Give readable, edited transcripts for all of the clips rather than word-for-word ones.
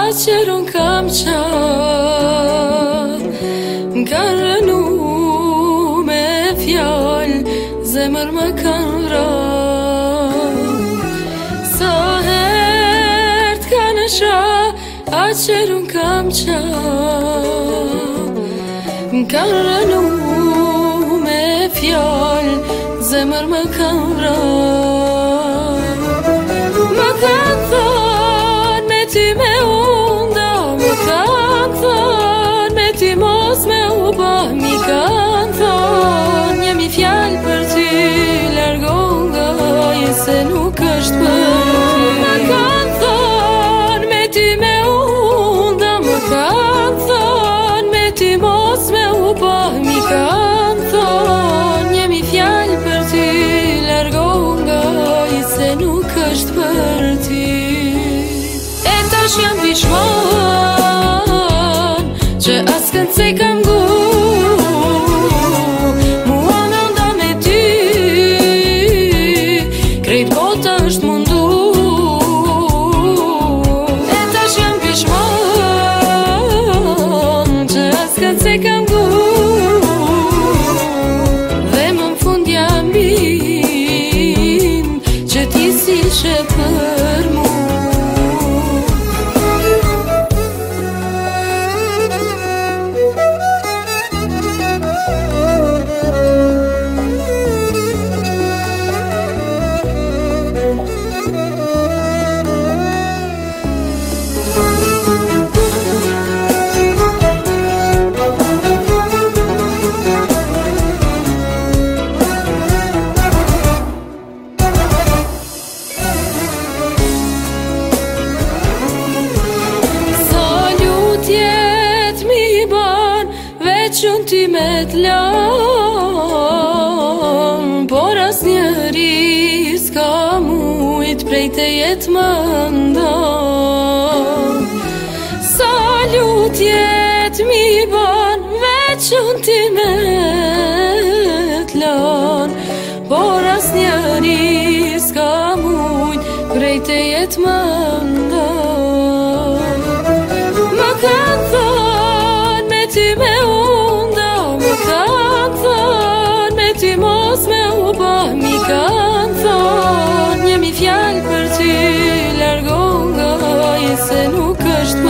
Aqër unë kam qatë, m'kan rënu me fjallë, zemër më kanë rënë. Sa herë t'ka në shah, aqër unë kam qatë, m'kan rënu me fjallë, zemër më kanë rënë. Më kanë thënë me ty me unda, më kanë thënë me ty mos me u ba, mi kanë thënë jemi fjallë për ty, largo nga je se nuk është për ty. Më kanë thënë me ty me unda, më kanë thënë me ty mos me u ba, mi kanë thënë jemi fjallë për ty, largo nga je se nuk është për ty. E tash jam pishman që askën se kam gu, mua me nda me ty, krejt bota është mundu. E tash jam pishman që askën se kam gu, dhe më m'fund jam bin që ti si shë për mu. Qënë ti me t'lam, por as njeri s'ka mujt prej të jetë më ndam. Sa lutjet mi ban, veçun ti me t'lan, por as njeri s'ka mujt prej të jetë më ndam. Më kanë thënë me ty me ty mos me u ba, mi kanë thënë jemi fjallë për ty, largo nga je se nuk është për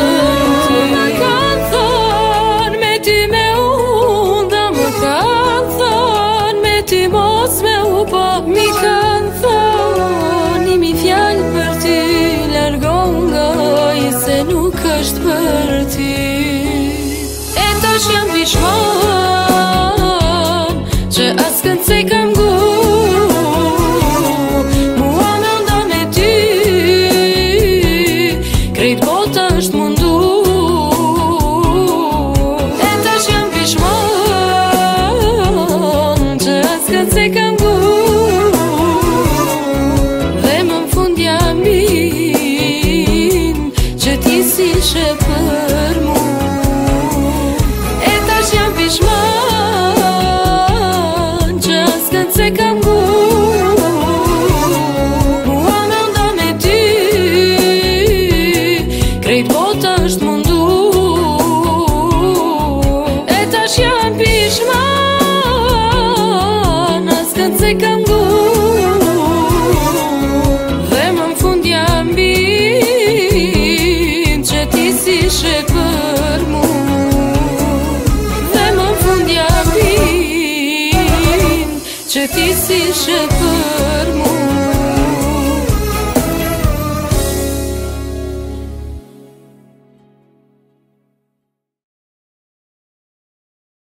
ty. Më kanë thënë me ty me unda, më kanë thënë me ty mos me u ba, mi kanë thënë jemi fjallë për ty, largo nga je se nuk është për ty. E tash jam pishman që askën se kam gu, mua me nda me ty, krejt bota është mundu. E tash jam pishman që askën se kam gu, dhe më m'fund jam bin që ti si shë për mu. E tash jam pishman se kam gu, mua me nda me ty, krejt bota është mundu. E tash jam pishman, askën se kam gu, dhe më m'fund jam bin që ti si shë për mu. Dhe më m'fund jam bin që ti si shë për mu.